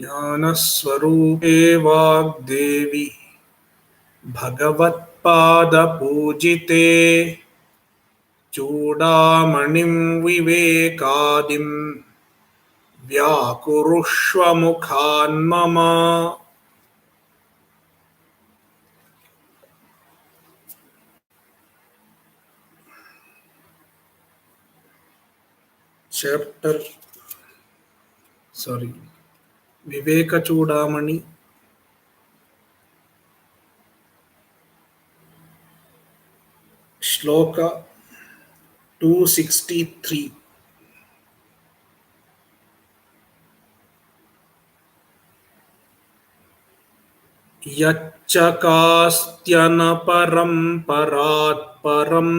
ज्ञानस्वरूपे Vagdevi भगवत्पादपूजिते चूडामणिं विवेकादिं व्याकुरुष्व मुखान्मम. Vivekachudamani, Shloka 263. Yachakastyanaparam paratparam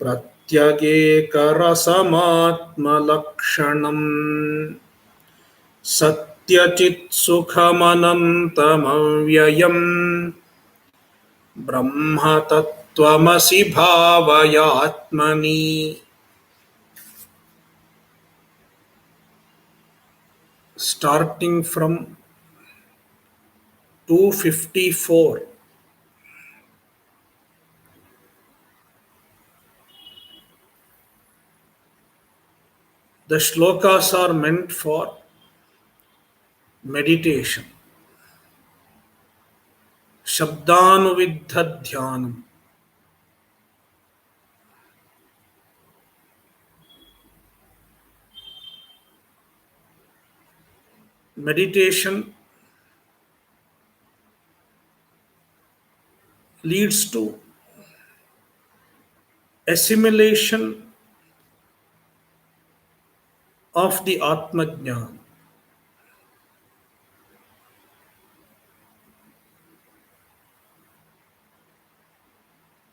pratyagekarasamatmalakshanam satyachit sukhamanantamavyayam brahma tattvamasi bhavayatmani. Starting from 254. The shlokas are meant for meditation. Shabdanuvidhyadhyanam. Meditation leads to assimilation of the Atma Jnana.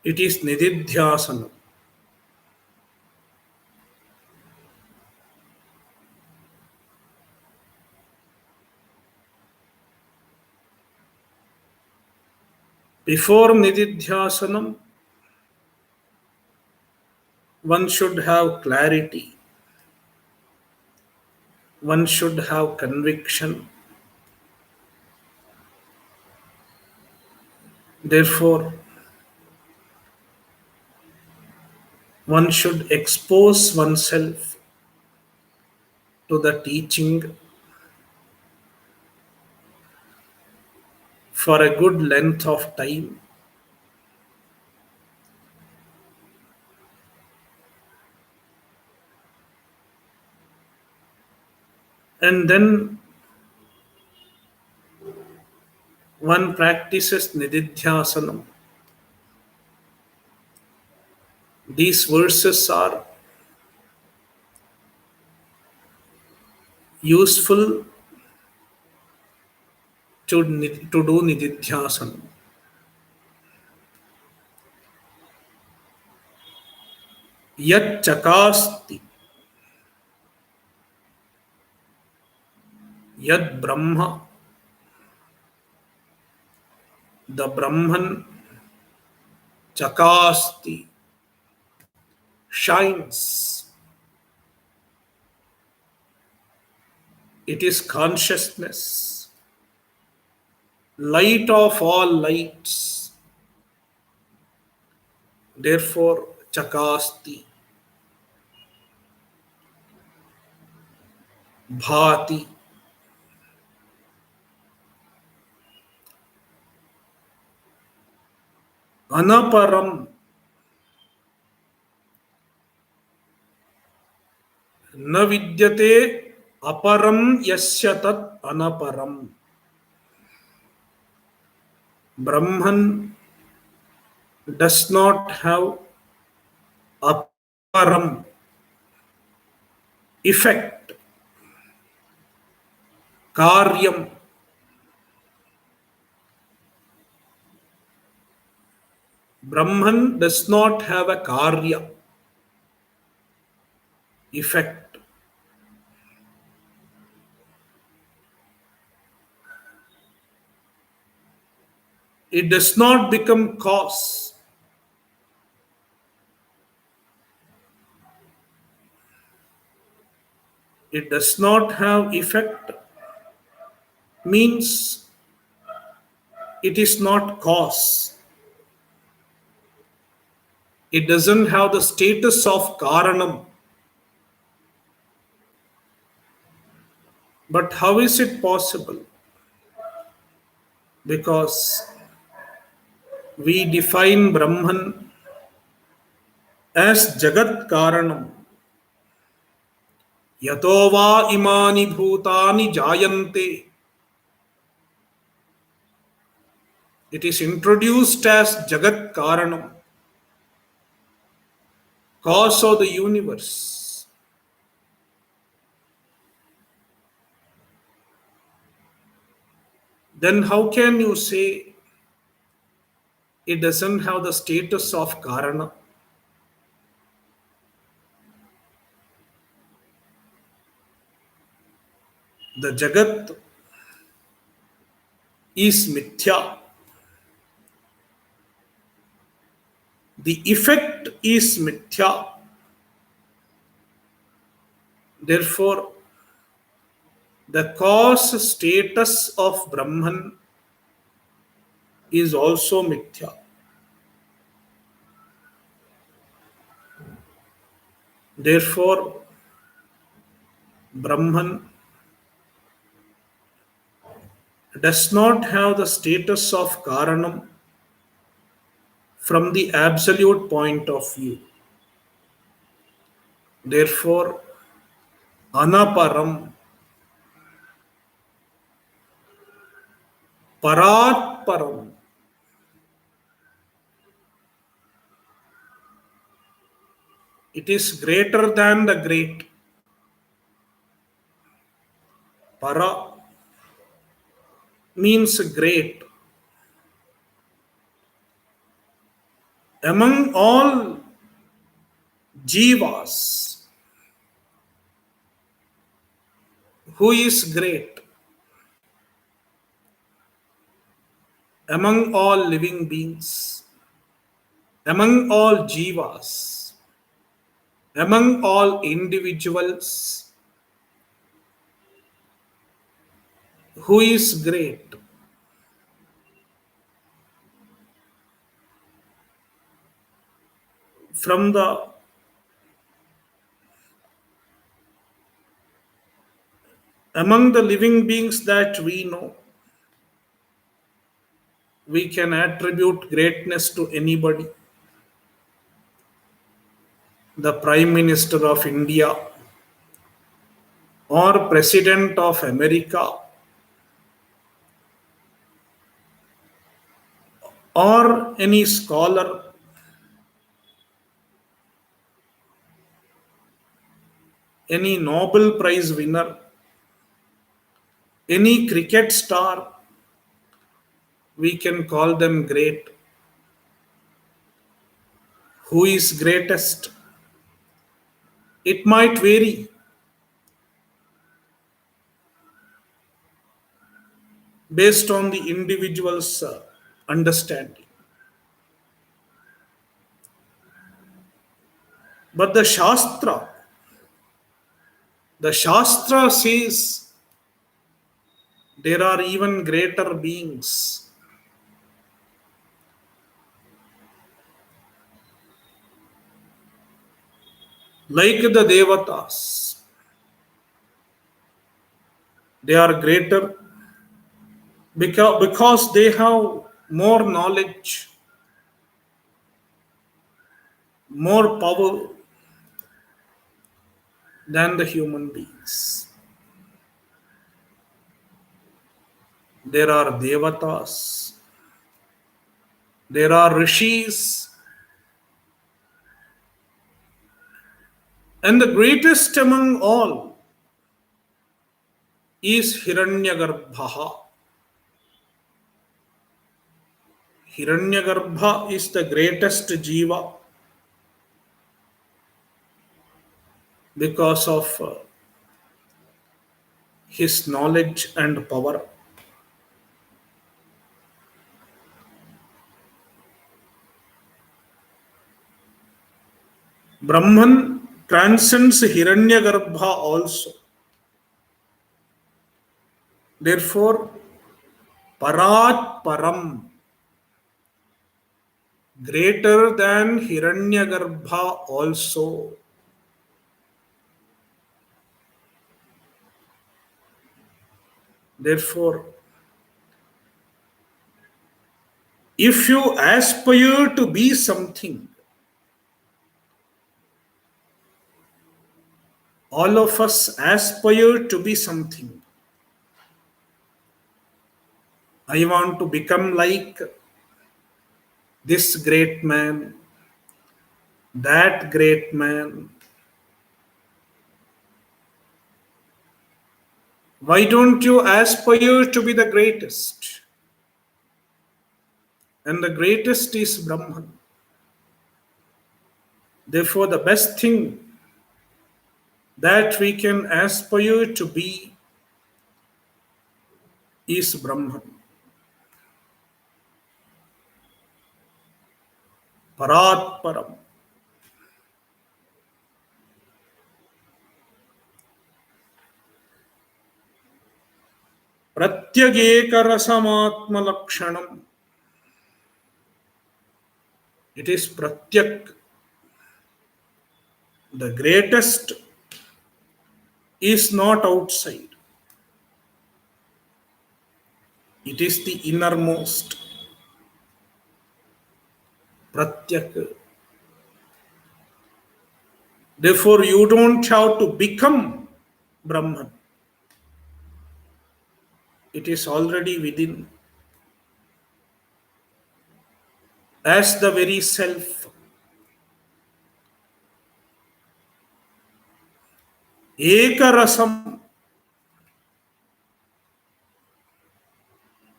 It is Nididhyasana. Before Nididhyasanam, one should have clarity, one should have conviction. Therefore, one should expose oneself to the teaching for a good length of time. And then one practices Nididhyasanam. These verses are useful to do Nididhyasanam. Yat chakasti, yad Brahma, the Brahman chakasti, shines. It is consciousness, light of all lights. Therefore, chakasti, bhati, anaparam, na vidyate aparam yasya tat anaparam. Brahman does not have aparam, effect, karyam. Brahman does not have a karya, effect. It does not become cause. It does not have effect means it is not cause. It doesn't have the status of Karanam. But how is it possible? Because we define Brahman as Jagat Karanam. Yatova imani bhutani jayante. It is introduced as Jagat Karanam, cause of the universe. Then how can you say it doesn't have the status of Karana? The Jagat is Mithya. The effect is Mithya. Therefore, the cause status of Brahman is also Mithya. Therefore, Brahman does not have the status of Karanam from the absolute point of view. Therefore, Anaparam, Paratparam, it is greater than the great. Para means great. Among all jivas, who is great? Among all living beings, among all jivas, among all individuals, who is great? From the among the living beings that we know, we can attribute greatness to anybody. The Prime Minister of India or President of America or any scholar, any Nobel Prize winner, any cricket star, we can call them great. Who is greatest? It might vary based on the individual's understanding. But the Shastra says there are even greater beings. Like the Devatas, they are greater because they have more knowledge, more power than the human beings. There are Devatas, there are Rishis, and the greatest among all is Hiranyagarbha. Hiranyagarbha is the greatest jiva because of his knowledge and power. Brahman transcends Hiranyagarbha also. Therefore, Parat Param, greater than Hiranyagarbha also. Therefore, if you aspire to be something, all of us aspire to be something. I want to become like this great man, that great man. Why don't you aspire to be the greatest? And the greatest is Brahman. Therefore, the best thing that we can aspire to be is Brahman. Parat Param. Pratyagekarasamatmalakshanam. It is Pratyak. The greatest is not outside. It is the innermost. Pratyak. Therefore, you don't have to become Brahman. It is already within as the very self. Ekarasam.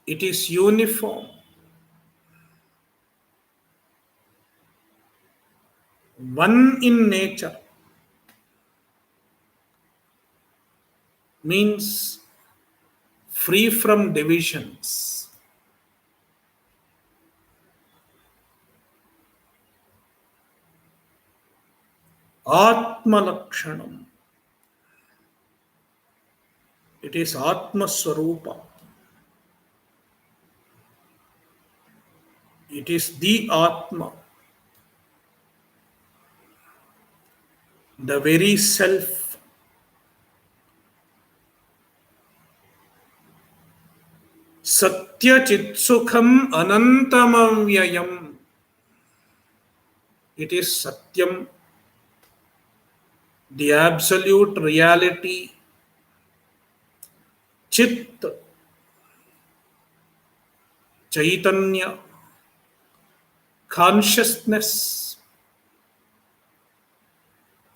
It is uniform. One in nature means free from divisions. Atma Lakshanam. It is Atma Swarupa. It is the Atma, the very self. Satya Chitsukham Anantamavyayam. It is Satyam, the absolute reality. Chit, Chaitanya, consciousness.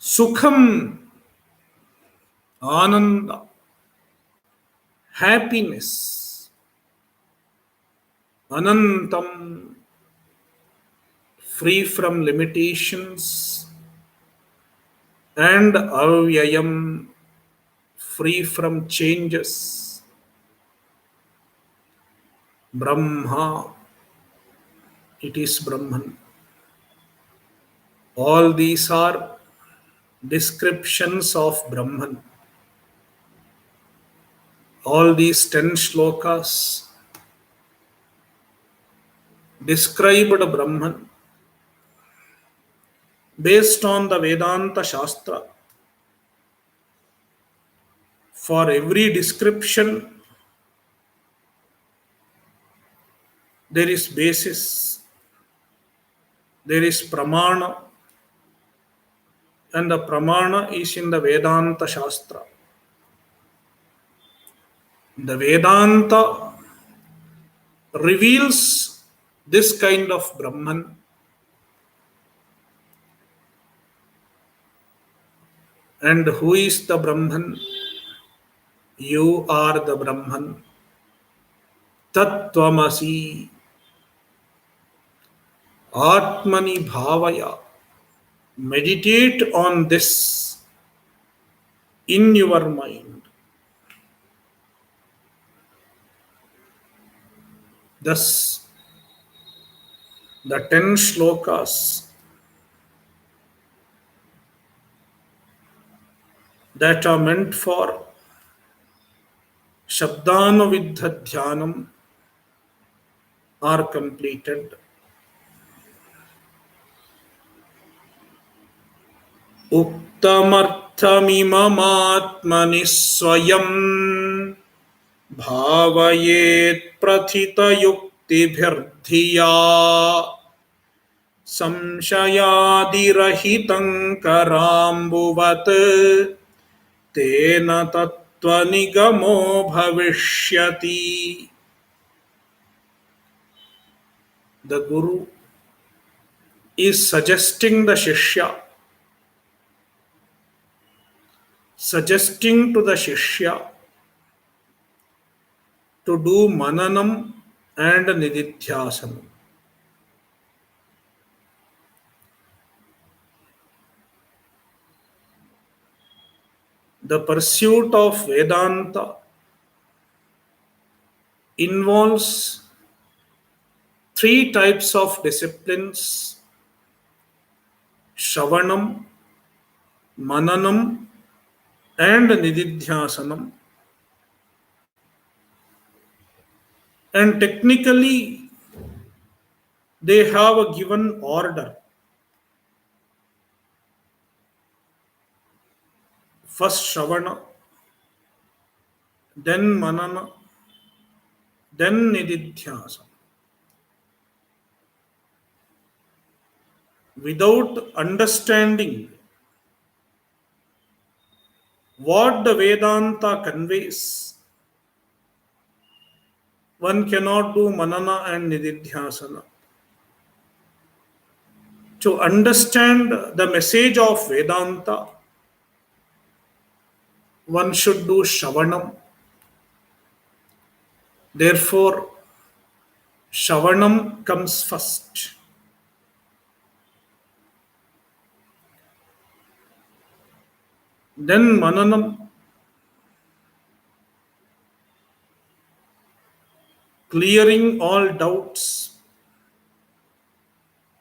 Sukham, Ananda, happiness. Anantam, free from limitations. And Avyayam, free from changes. Brahma, it is Brahman. All these are descriptions of Brahman. All these 10 shlokas described Brahman based on the Vedanta Shastra. For every description, there is basis, there is pramana, and the pramana is in the Vedanta Shastra. The Vedanta reveals this kind of Brahman. And who is the Brahman? You are the Brahman. Tattvamasi. Atmani bhavaya. Meditate on this in your mind. Thus, the 10 shlokas that are meant for Shabdanuvidha dhyanam are completed. Uktamarthamimamaatmani swayam bhavayet prathitayuktibhirdhiya संशयादिरहितं कराम्बुवत् तेन तत्त्वनिगमो भविष्यति. The Guru is suggesting to the Shishya to do Mananam and Nididhyasana. The pursuit of Vedanta involves three types of disciplines: Shravanam, Mananam, and Nididhyasanam. And technically, they have a given order. First Shravana, then Manana, then Nididhyasana. Without understanding what the Vedanta conveys, one cannot do Manana and Nididhyasana. To understand the message of Vedanta, one should do Shravanam. Therefore, Shravanam comes first. Then Mananam, clearing all doubts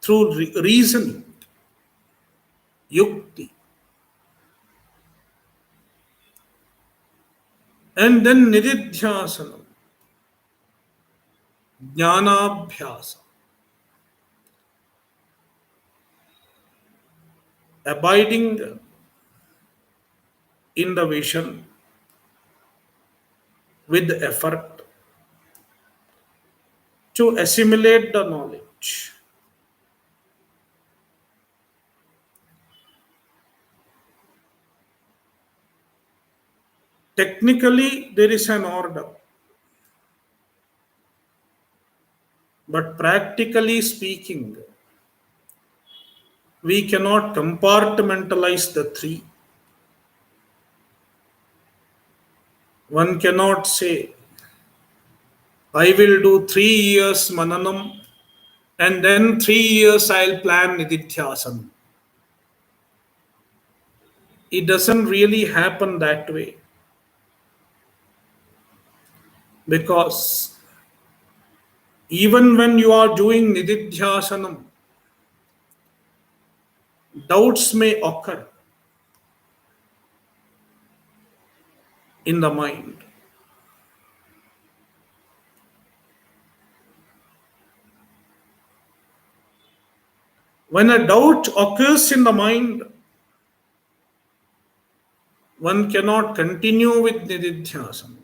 through reasoning, Yukti. And then Nididhyasana, Jnanabhyasa, abiding in the vision with effort to assimilate the knowledge. Technically, there is an order, but practically speaking, we cannot compartmentalize the three. One cannot say, I will do 3 years Mananam and then 3 years I'll plan Nididhyasana. It doesn't really happen that way, because even when you are doing Nididhyasanam, doubts may occur in the mind. When a doubt occurs in the mind, one cannot continue with Nididhyasana.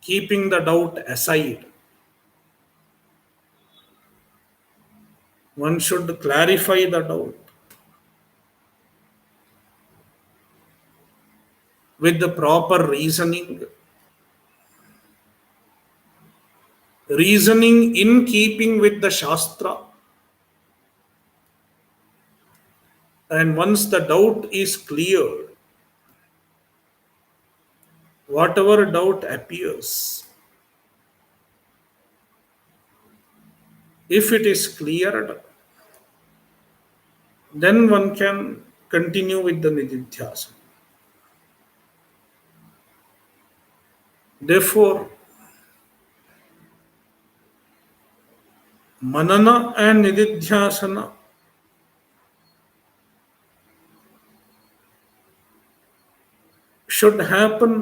Keeping the doubt aside, one should clarify the doubt with the proper reasoning. Reasoning in keeping with the Shastra. And once the doubt is cleared, whatever doubt appears, if it is cleared, then one can continue with the Nididhyasana. Therefore, Manana and Nididhyasana should happen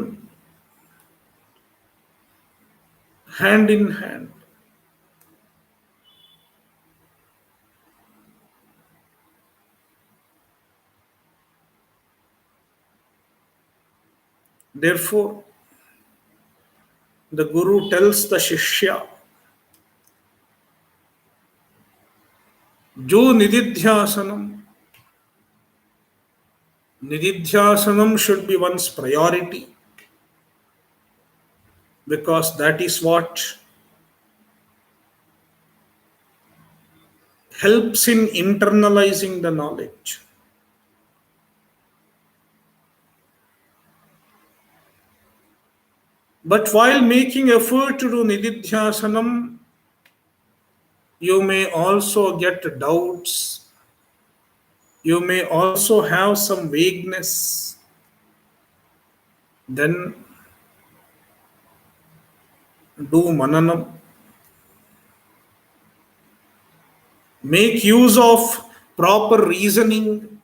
hand in hand. Therefore, the Guru tells the Shishya, do Nididhyasanam. Nididhyasanam should be one's priority because that is what helps in internalizing the knowledge. But while making effort to do Nididhyasanam, you may also get doubts. You may also have some vagueness. Then do Mananam. Make use of proper reasoning.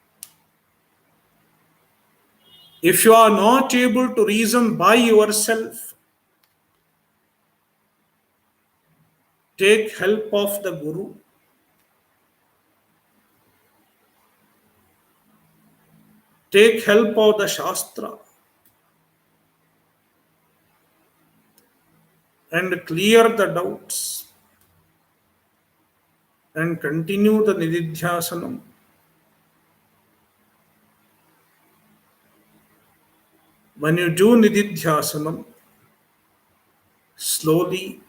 If you are not able to reason by yourself, take help of the Guru. Take help of the Shastra and clear the doubts and continue the Nididhyasanam. When you do Nididhyasanam, slowly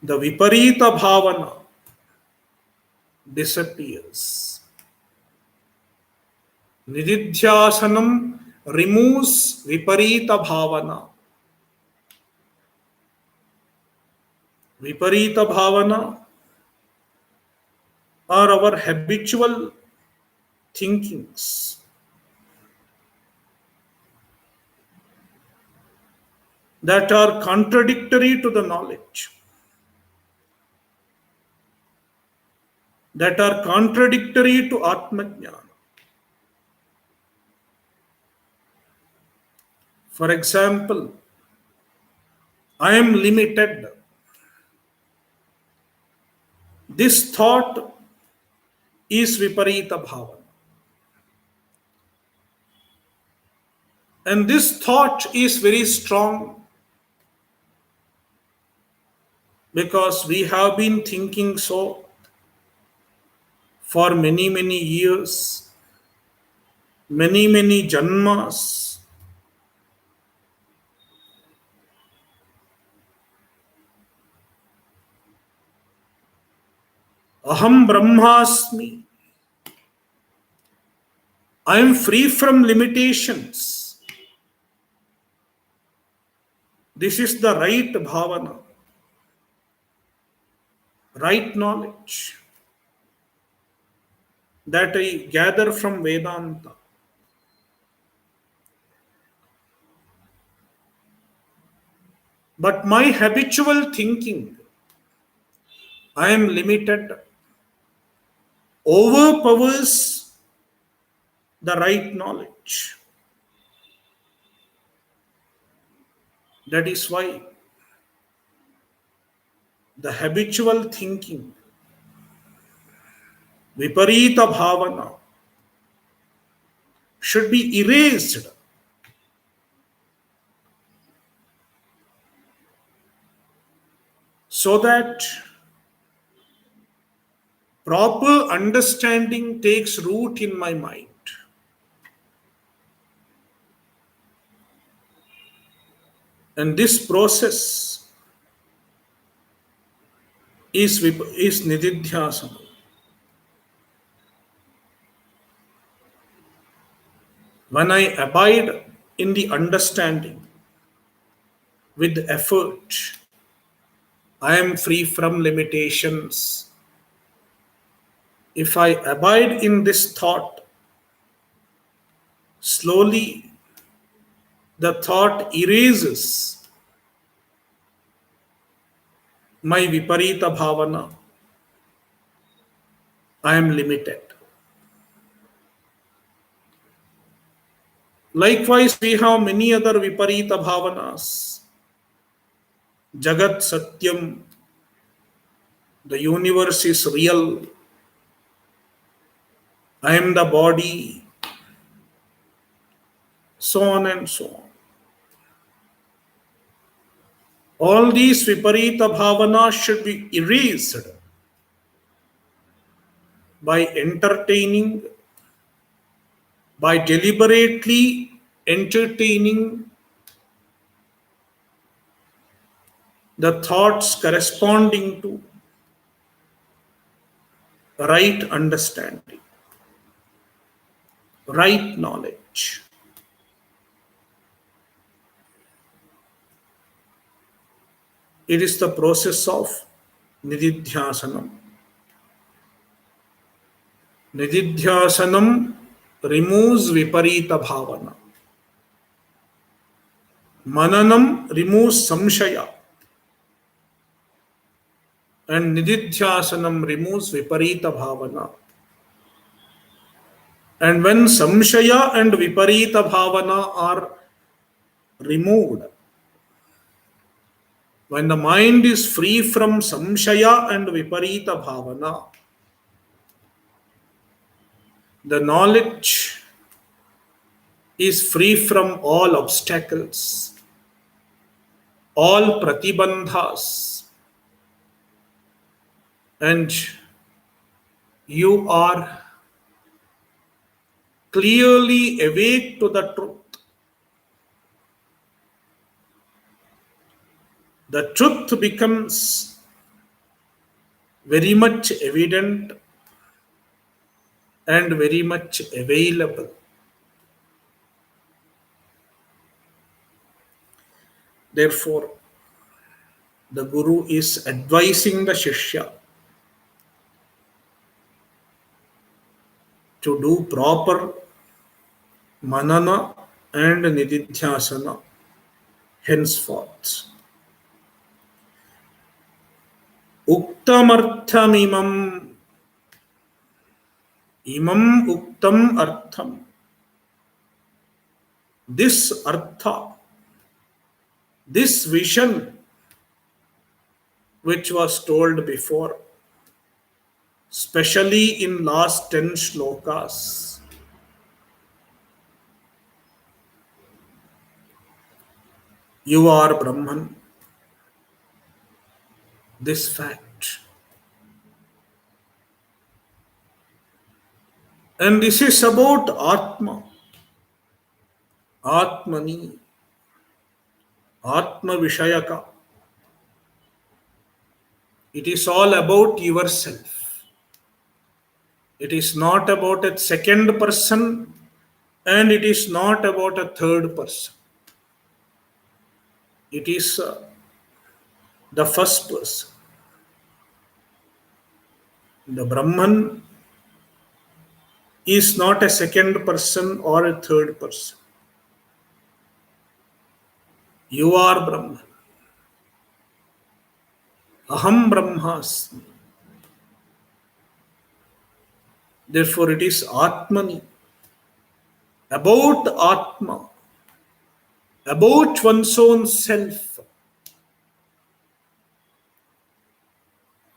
the Viparita Bhavana disappears. Nididhyasanam removes Viparita Bhavana. Viparita Bhavana are our habitual thinkings that are contradictory to the knowledge, that are contradictory to Atmajnana. For example, I am limited. This thought is Viparita Bhavana. And this thought is very strong because we have been thinking so for many, many years, many janmas. Aham Brahmasmi. I am free from limitations. This is the right bhavana, right knowledge that I gather from Vedanta. But my habitual thinking, I am limited, overpowers the right knowledge. That is why the habitual thinking, Viparita Bhavana, should be erased so that proper understanding takes root in my mind. And this process is Nididhyasana. When I abide in the understanding with effort, I am free from limitations. If I abide in this thought, slowly the thought erases my Viparita Bhavana. I am limited. Likewise, we have many other viparita bhavanas. Jagat Satyam, the universe is real. I am the body, so on and so on. All these viparita bhavanas should be erased by entertaining, by deliberately entertaining the thoughts corresponding to right understanding, right knowledge. It is the process of Nididhyasanam. Nididhyasanam removes viparita bhavana. Mananam removes samshaya. And Nididhyasanam removes viparita bhavana. And when samshaya and viparita bhavana are removed, when the mind is free from samshaya and viparita bhavana, the knowledge is free from all obstacles, all pratibandhas, and you are clearly awake to the truth. The truth becomes very much evident and very much available. Therefore, the Guru is advising the Shishya to do proper manana and nididhyasana henceforth. Uktamarthamimam imam uktam artham. This artha, this vision which was told before, especially in last 10 shlokas, you are Brahman. This fact. And this is about Atma, Atmani, Atma Vishayaka. It is all about yourself. It is not about a second person and it is not about a third person. It is the first person. The Brahman is not a second person or a third person. You are Brahman. Aham Brahmasmi. Therefore, it is Atmani, about Atma, about one's own self.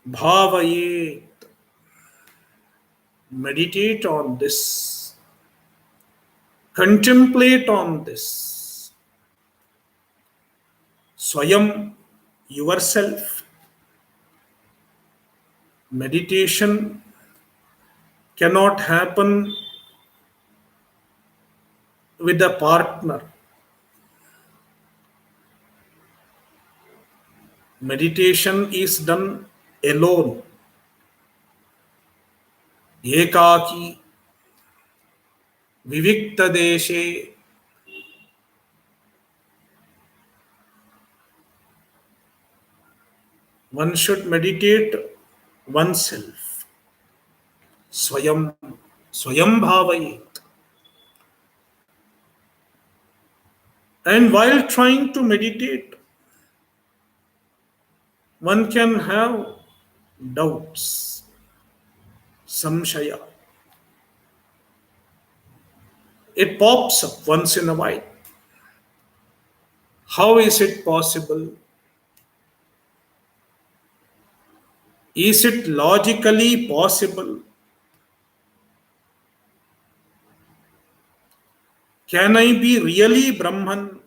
Bhavayet. Meditate on this. Contemplate on this. Swayam, yourself. Meditation cannot happen with a partner. Meditation is done alone. Ekaki, Vivikta Deshe. One should meditate oneself. Swayam, Swayam Bhavayet. And while trying to meditate, one can have doubts, samshaya. It pops up once in a while. How is it possible? Is it logically possible? Can I be really Brahman?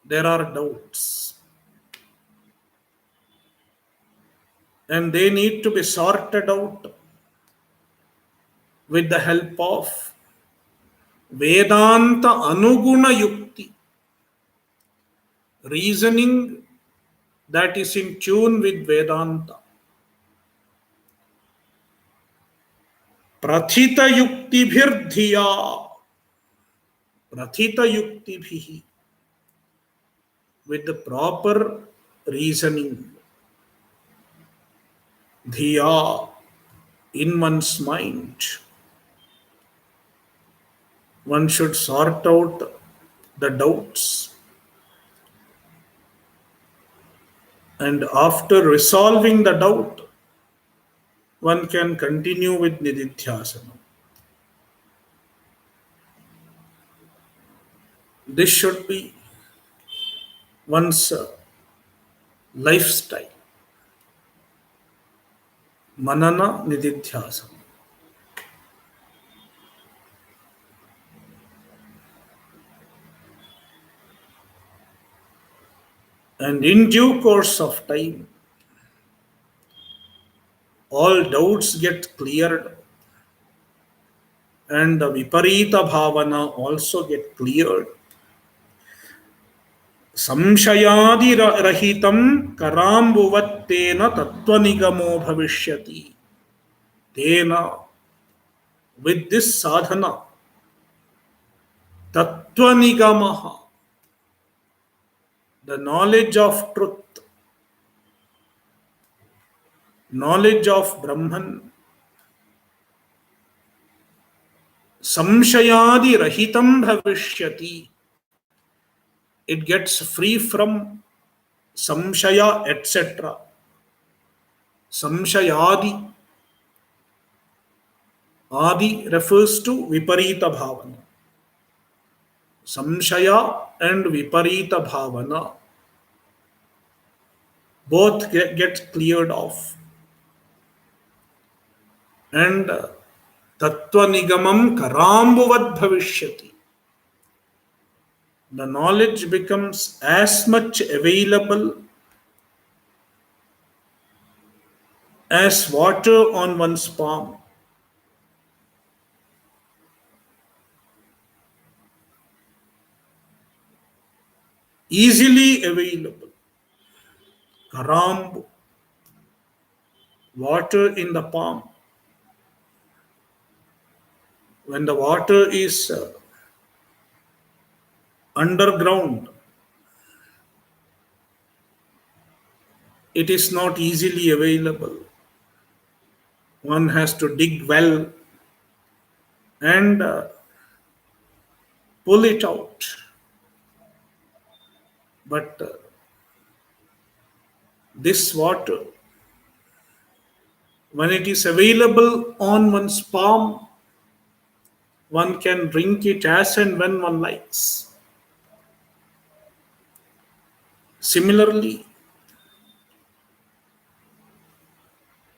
There are doubts. And they need to be sorted out with the help of Vedanta Anuguna Yukti, reasoning that is in tune with Vedanta. Prathita Yuktibhirdhiya, Prathita Yuktibhihi, with the proper reasoning. Dhiya, in one's mind. One should sort out the doubts. And after resolving the doubt, one can continue with Nididhyasana. This should be one's lifestyle. Manana Nididhyasana. And in due course of time, all doubts get cleared and the Viparita Bhavana also get cleared. Samshayadi rahitam karambuvattena tatvanigamo bhavishyati. Tena, with this sadhana, tatvanigamaha, the knowledge of truth, knowledge of Brahman, samshayadi rahitam bhavishyati. It gets free from samshaya, etc. Samshayadi. Adi refers to Viparita Bhavana. Samshaya and Viparita Bhavana both get cleared off. And Tattvanigamam Karambuvad Bhavishyati. The knowledge becomes as much available as water on one's palm. Easily available. Karambu, water in the palm. When the water is underground, it is not easily available. One has to dig well and pull it out. But this water, when it is available on one's palm, one can drink it as and when one likes. Similarly,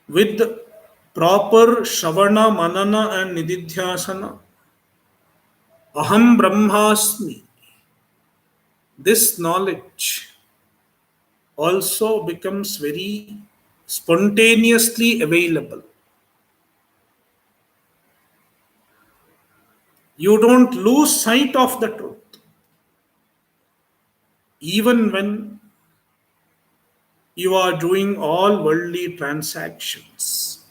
with proper Shravana, Manana and Nididhyasana, Aham Brahmasmi, this knowledge also becomes very spontaneously available. You don't lose sight of the truth, even when you are doing all worldly transactions.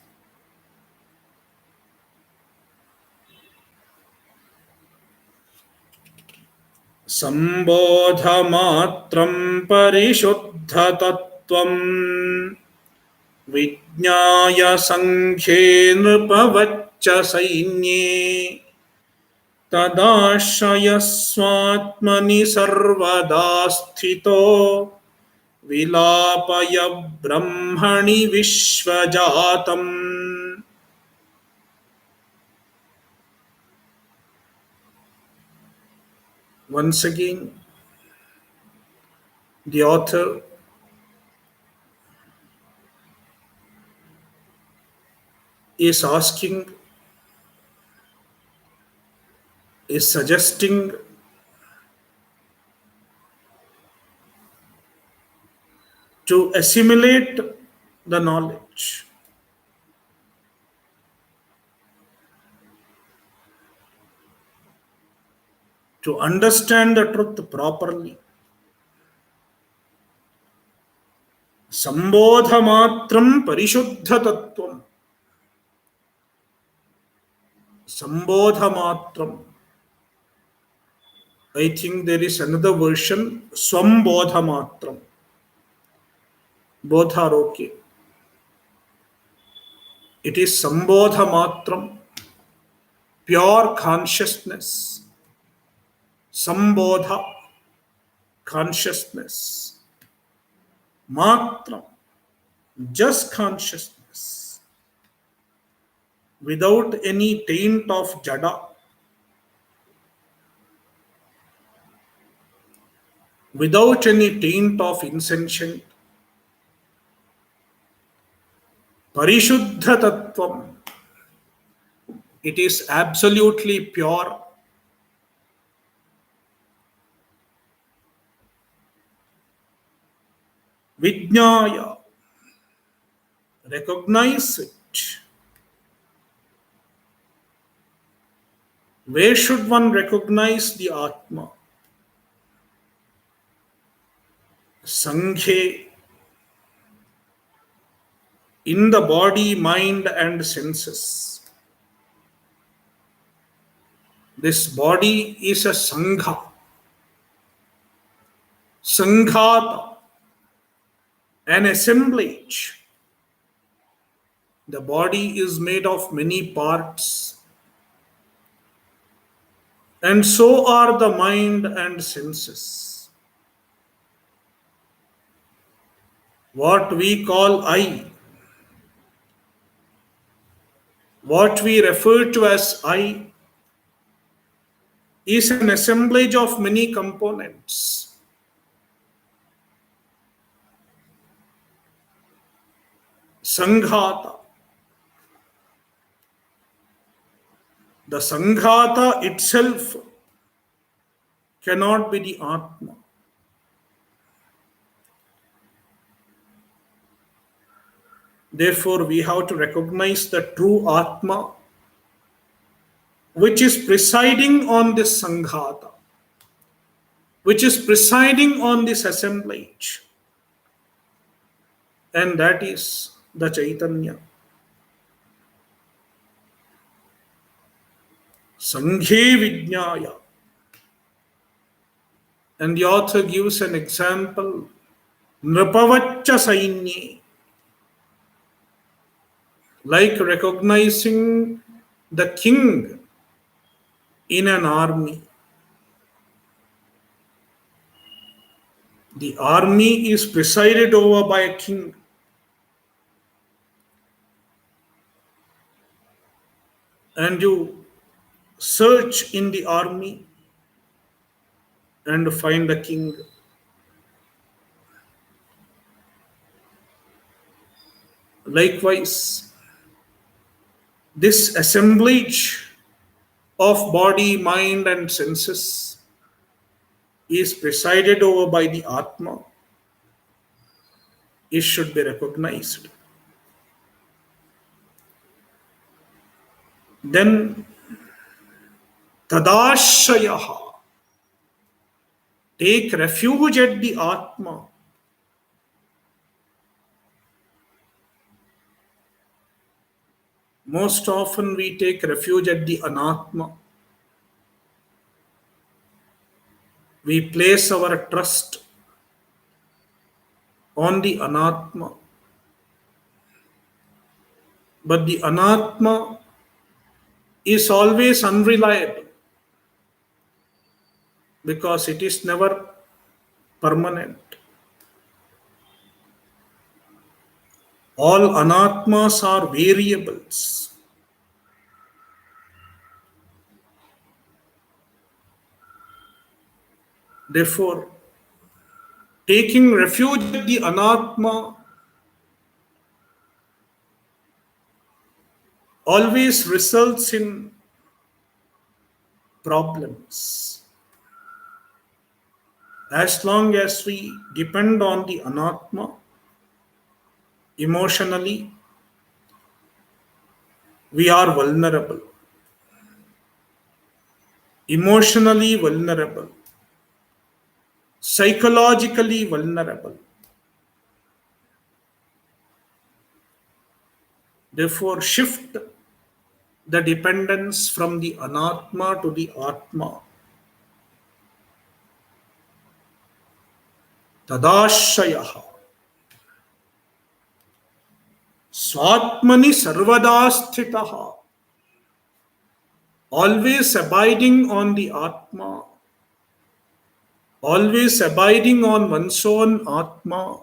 Sambodhamatram parishuddhatattvam Vijnaya sankhye nrupavaccha sainye Tadashrayaswatmani sarvada sthito Vilapaya brahmani vishvajatam. Once again, the author is asking, is suggesting to assimilate the knowledge, to understand the truth properly. Sambodhamatram parishuddha tattvam. Sambodhamatram. I think there is another version, Swambodhamatram. Both are okay. It is Sambodhamatram, pure consciousness. Sambodha, consciousness. Matram, just consciousness. Without any taint of jada. Without any taint of insentient. Parishuddha tattvam. It is absolutely pure. Vijnaya. Recognize it. Where should one recognize the Atma? Sanghe. In the body, mind, and senses. This body is a sangha. Sanghata. An assemblage. The body is made of many parts. And so are the mind and senses. What we call I, what we refer to as I, is an assemblage of many components. Sanghata. The Sanghata itself cannot be the Atma. Therefore, we have to recognize the true Atma, which is presiding on this Sanghata, which is presiding on this assemblage. And that is the Chaitanya. Sanghe Vijnaya. And the author gives an example. Nrapavaccha Sainye. Like recognizing the king in an army. The army is presided over by a king. And you search in the army and find the king. Likewise, this assemblage of body, mind, and senses is presided over by the Atma. It should be recognized. Then, Tadashayaha. Take refuge at the Atma. Most often we take refuge at the Anatma. We place our trust on the Anatma. But the Anatma is always unreliable because it is never permanent. All Anatmas are variables. Therefore, taking refuge at the anatma always results in problems. As long as we depend on the anatma emotionally, we are vulnerable. Emotionally vulnerable, psychologically vulnerable. Therefore, shift the dependence from the anatma to the atma. Tadashayaha. Swatmani sarvadasthitaha. Always abiding on the atma. Always abiding on one's own atma.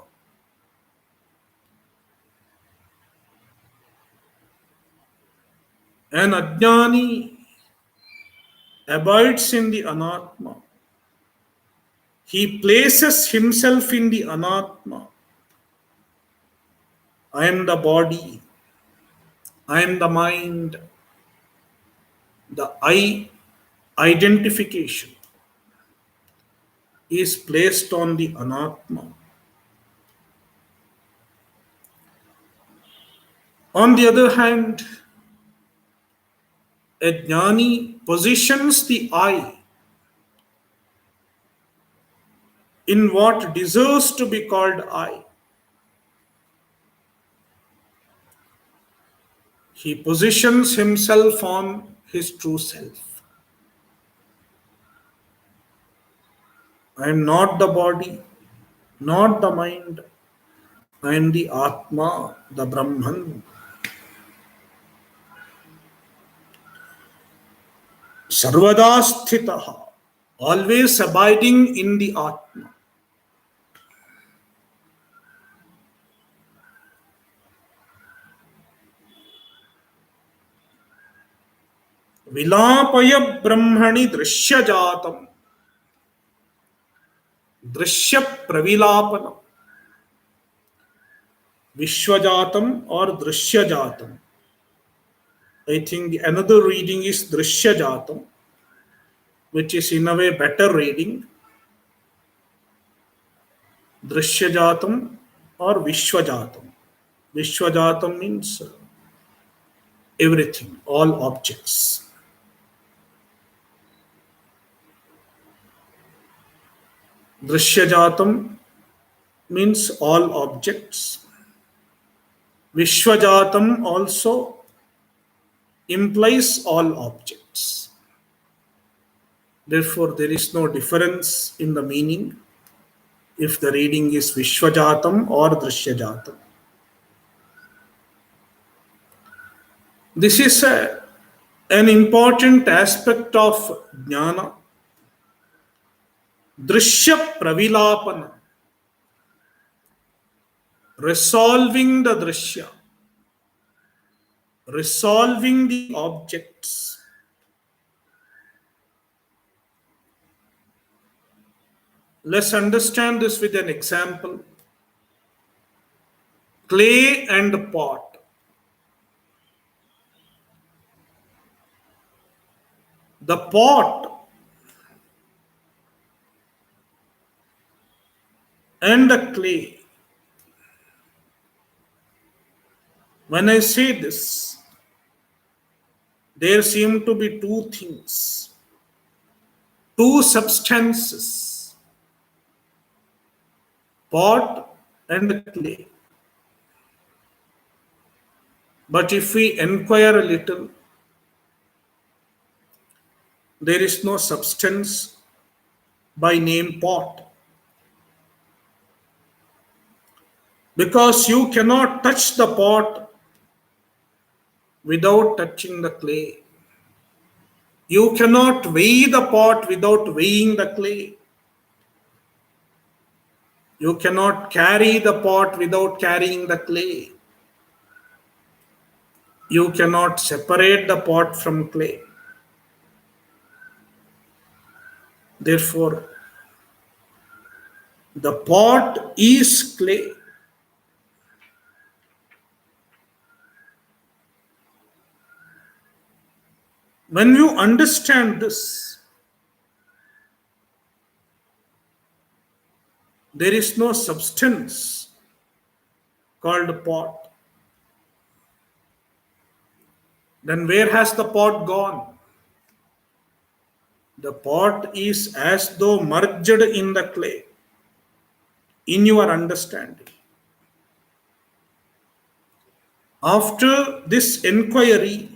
An ajnani abides in the anatma. He places himself in the anatma. I am the body. I am the mind. The I identification is placed on the anatma. On the other hand, a jnani positions the I in what deserves to be called I. He positions himself on his true self. I am not the body, not the mind. I am the Atma, the Brahman. Sarvadasthitaha, always abiding in the Atma. Vilapaya Brahmani Drshya-jatam. Drshya-pravilapanam. Vishwajatam or Drishya-jatam. I think another reading is Drishya-jatam, which is in a way better reading. Drishya-jatam or Vishwajatam. Vishwajatam means everything, all objects. Drishya-jatam means all objects. Vishwajatam also implies all objects. Therefore, there is no difference in the meaning if the reading is Vishwajatam or Drishyajatam. This is an important aspect of jnana. Drshya-pravilapanam. Resolving the drishya. Resolving the objects. Let's understand this with an example. Clay and pot. The pot and the clay. When I say this, there seem to be two things, two substances, pot and clay. But if we inquire a little, there is no substance by name pot. Because you cannot touch the pot without touching the clay. You cannot weigh the pot without weighing the clay. You cannot carry the pot without carrying the clay. You cannot separate the pot from clay. Therefore, The pot is clay. When you understand this, there is no substance called pot. Then where has the pot gone? The pot is as though merged in the clay, in your understanding. After this inquiry,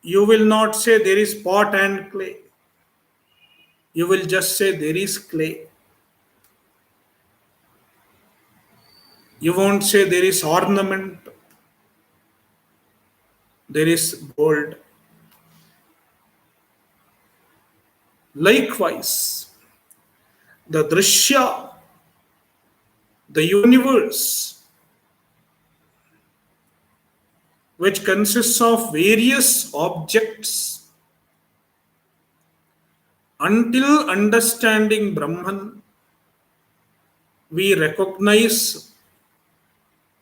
you will not say there is pot and clay. You will just say there is clay. You won't say there is ornament, there is gold. Likewise, the Drishya, the universe, which consists of various objects, until understanding Brahman, we recognize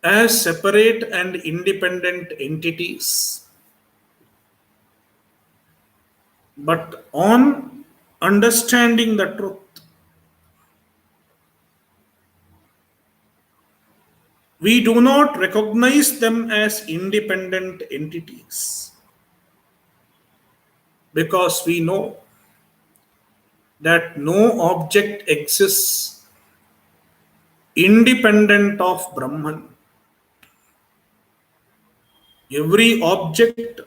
as separate and independent entities. But on understanding the truth, we do not recognize them as independent entities because we know that no object exists independent of Brahman. Every object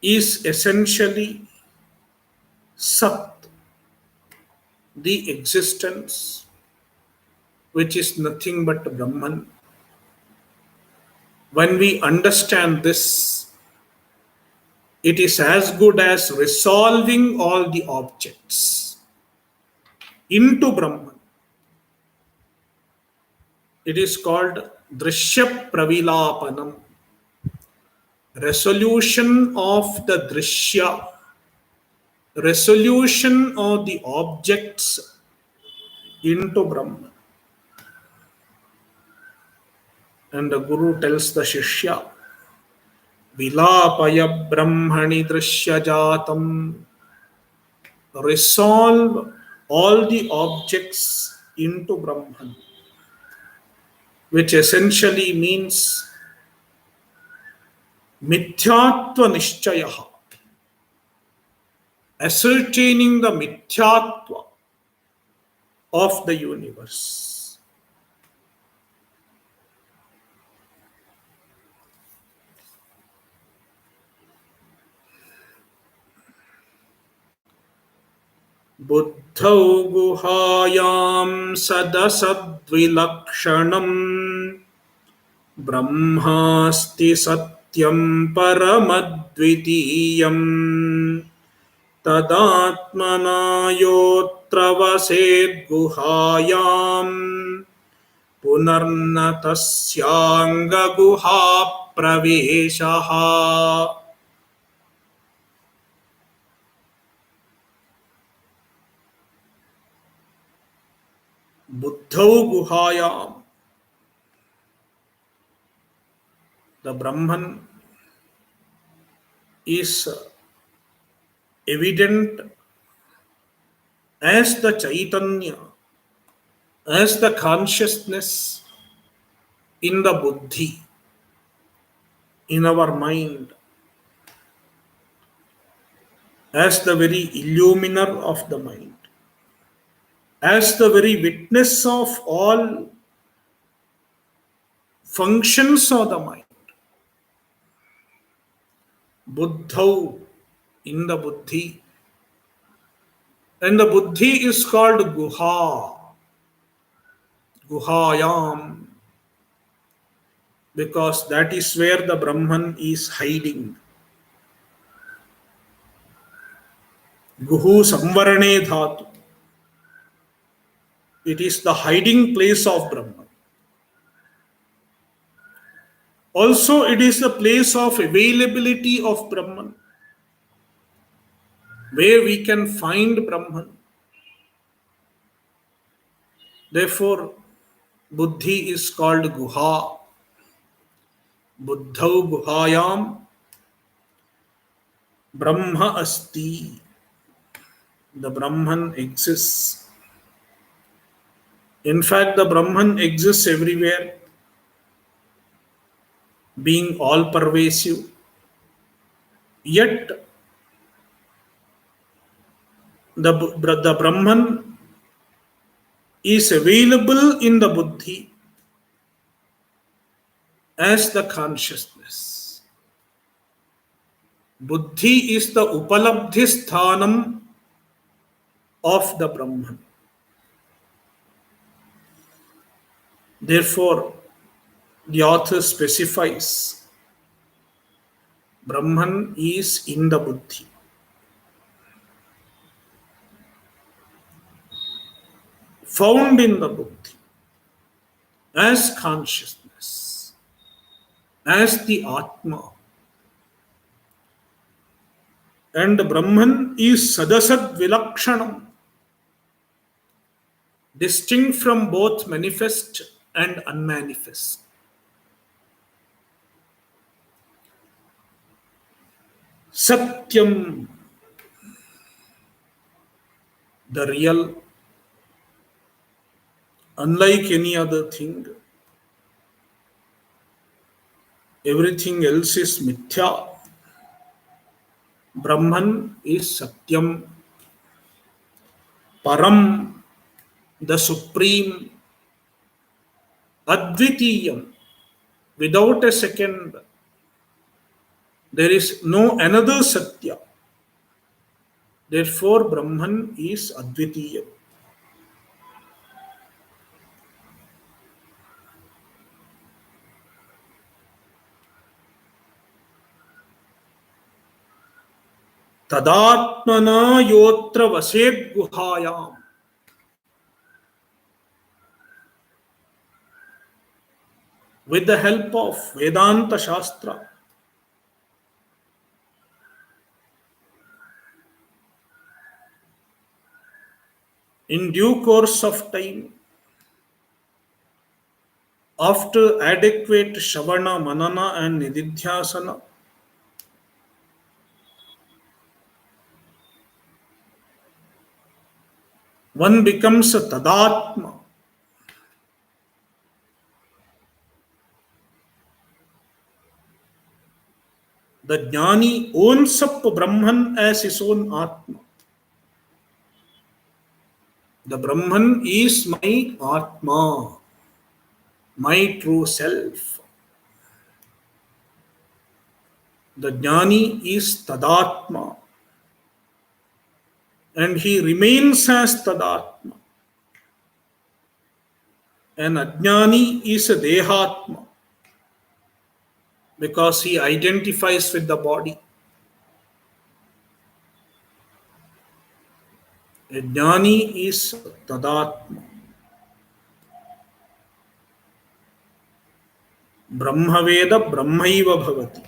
is essentially Sat, the existence, which is nothing but Brahman. When we understand this, it is as good as resolving all the objects into Brahman. It is called Drshya-pravilapanam, resolution of the Drishya, resolution of the objects into Brahman. And the Guru tells the Shishya, Vilapaya Brahmani Drishya Jatam, resolve all the objects into Brahman, which essentially means Mithyatva Nishchayaha, ascertaining the Mithyatva of the universe. Buddhau guhayam sadasadvilakshanam brahmasti satyam paramadvitiyam tadatmana yotra vased guhayam punarna tasyanga guha praveshaha. Buddhau guhayam, the Brahman is evident as the Chaitanya, as the consciousness in the Buddhi, in our mind, as the very illuminer of the mind, as the very witness of all functions of the mind. Buddhau, in the Buddhi. And the Buddhi is called Guha, Guhayam, because that is where the Brahman is hiding. Guhu Samvarane Dhatu. It is the hiding place of Brahman. Also, it is the place of availability of Brahman, where we can find Brahman. Therefore, Buddhi is called Guha. Buddhau Guhayam Brahma Asti. The Brahman exists. In fact, the Brahman exists everywhere, being all pervasive. Yet, the Brahman is available in the Buddhi as the consciousness. Buddhi is the Upalabdhi Sthanam of the Brahman. Therefore, the author specifies Brahman is in the Buddhi, found in the Buddhi as consciousness, as the Atma. And Brahman is Sadasad Vilakshanam, distinct from both manifest and unmanifest. Satyam, the real, unlike any other thing, everything else is mithya. Brahman is Satyam, Param, the supreme, Advitiyam, without a second. There is no another Satya. Therefore, Brahman is Advitiyam. Tadatmana yotra vaset guhayam. With the help of Vedanta Shastra, in due course of time, after adequate Shavana, Manana and Nididhyasana, one becomes a Tadatma. The Jnani owns up Brahman as his own Atma. The Brahman is my Atma, my true self. The Jnani is Tadatma, and he remains as Tadatma. An Ajnani is a Dehatma because he identifies with the body. A Jnani is Tadatma. Brahmaveda Brahmaiva Bhavati.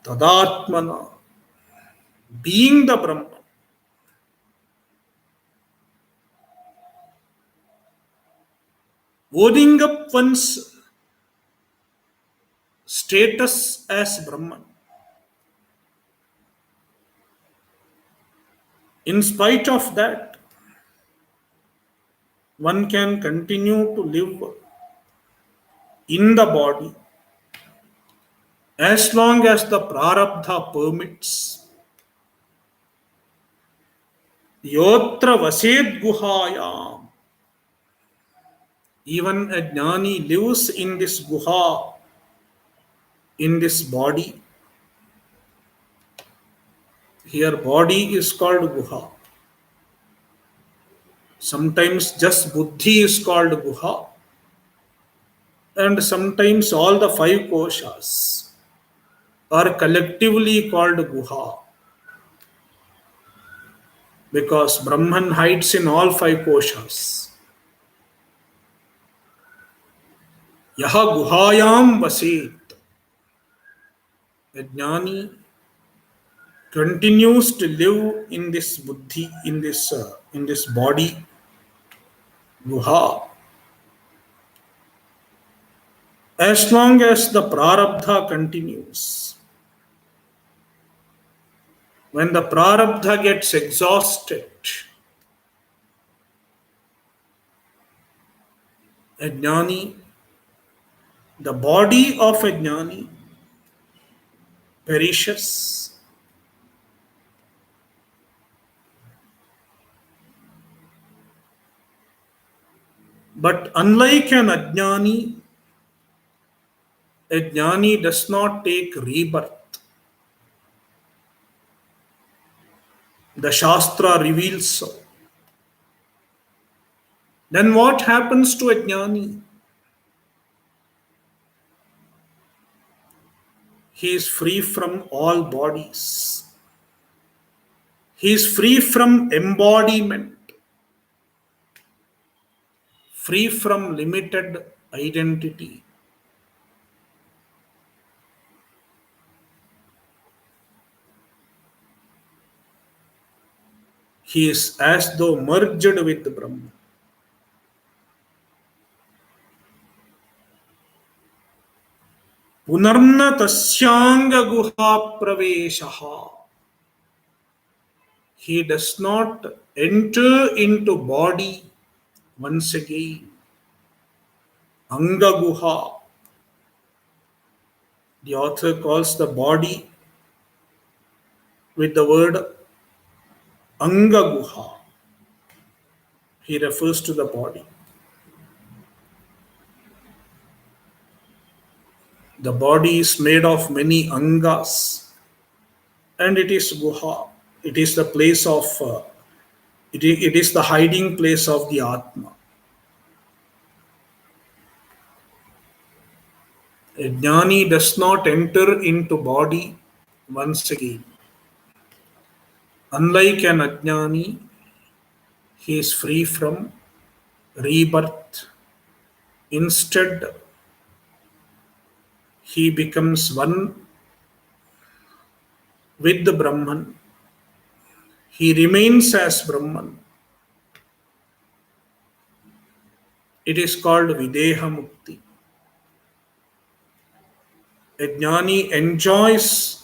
Tadatmana, being the Brahman. Owning up one's status as Brahman. In spite of that, one can continue to live in the body as long as the prarabdha permits. Yotra vaset guhayam. Even a jnani lives in this guha, in this body. Here body is called guha. Sometimes just buddhi is called guha. And sometimes all the five koshas are collectively called guha. Because Brahman hides in all five koshas. Yaha guhayam vaset. A jnani continues to live in this buddhi, in this body, guha, as long as the prarabdha continues. When the prarabdha gets exhausted, a jnani, the body of a jnani perishes. But unlike an ajnani, a jnani does not take rebirth. The Shastra reveals so. Then what happens to a jnani? He is free from all bodies. He is free from embodiment, free from limited identity. He is as though merged with Brahman. Punarna tasyanga guha praveshaha. He does not enter into body once again. Anga guha. The author calls the body with the word anga guha. He refers to the body. The body is made of many angas, and it is guha. It is the place of, it is the hiding place of the Atma. A jnani does not enter into body once again. Unlike an ajnani, he is free from rebirth. Instead, he becomes one with the Brahman. He remains as Brahman. It is called Videha Mukti. A jnani enjoys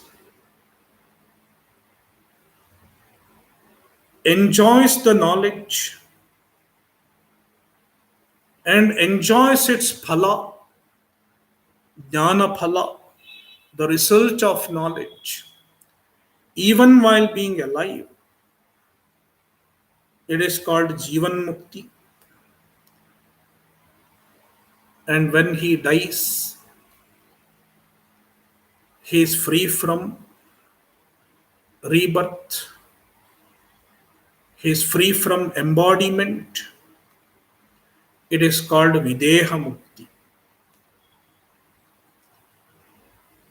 the knowledge and enjoys its phala, jnana phala, the result of knowledge, even while being alive. It is called Jivanmukti. And when he dies, he is free from rebirth. He is free from embodiment. It is called Videha Mukti.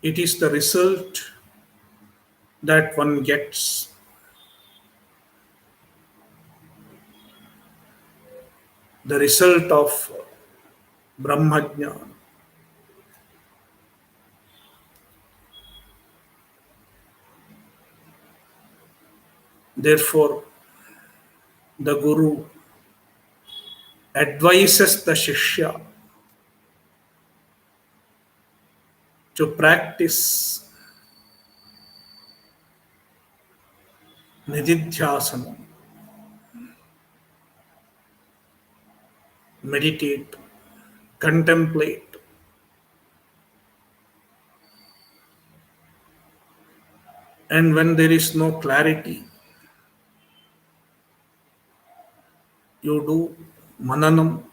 It is the result that one gets. The result of Brahmajnana. Therefore, the Guru advises the Shishya to practice Nididhyasana, meditate, contemplate, and when there is no clarity, you do Mananam.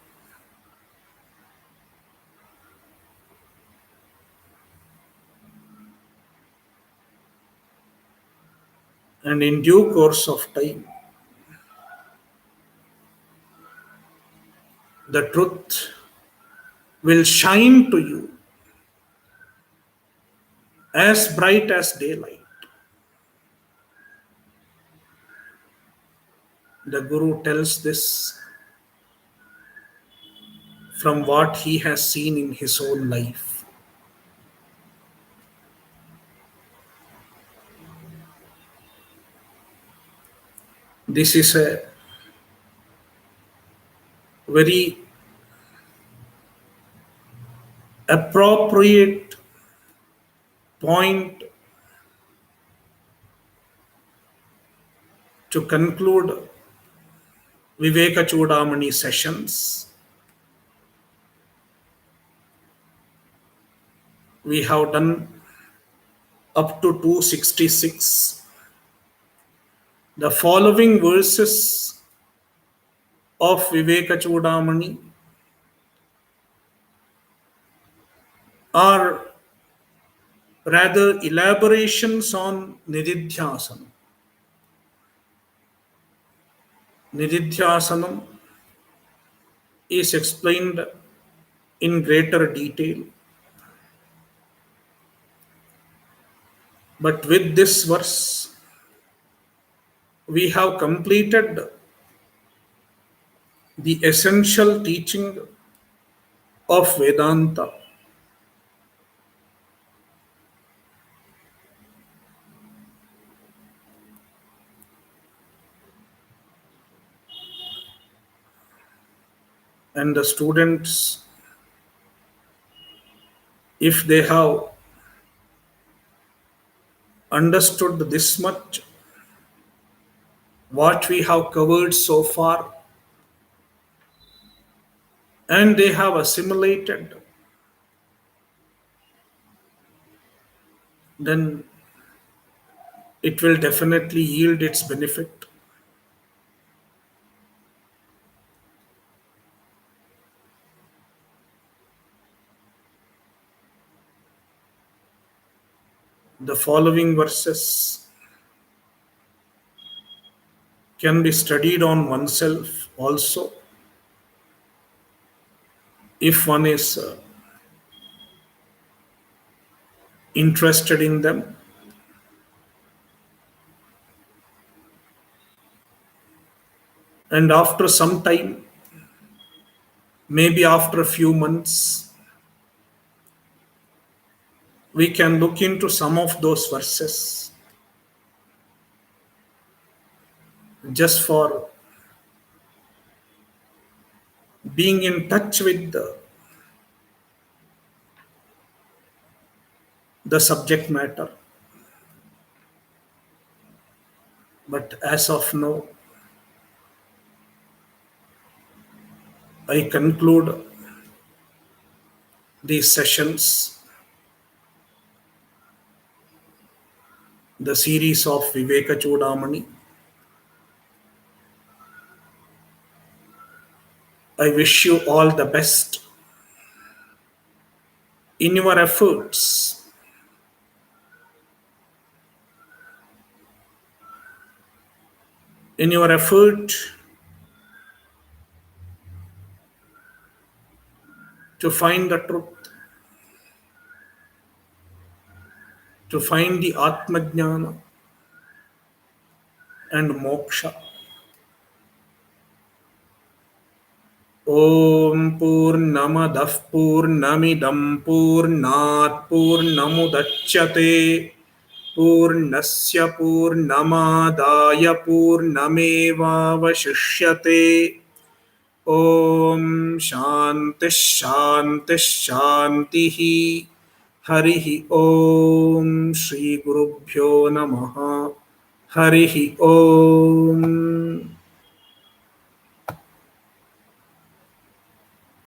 And in due course of time, the truth will shine to you as bright as daylight. The Guru tells this from what he has seen in his own life. This is a very appropriate point to conclude Vivekachudamani sessions. We have done up to 266. The following verses of Vivekachudamani are rather elaborations on Nididhyasana. Nididhyasanam is explained in greater detail. But with this verse, we have completed the essential teaching of Vedanta. And the students, if they have understood this much, what we have covered so far, and they have assimilated, then it will definitely yield its benefit. The following verses can be studied on oneself also if one is interested in them. And after some time, maybe after a few months, we can look into some of those verses just for being in touch with the subject matter. But as of now, I conclude these sessions, the series of Vivekachudamani. I wish you all the best in your efforts, in your effort to find the truth, to find the Atmajnana and Moksha. Om Purnamadah Purnamidam Purnat Purnamudachyate Purnasya Purnamadaya Purnamevavashishyate. Om Shanti Shanti Shanti. Harihi Om Shri Gurubhyo Namaha. Harihi Om.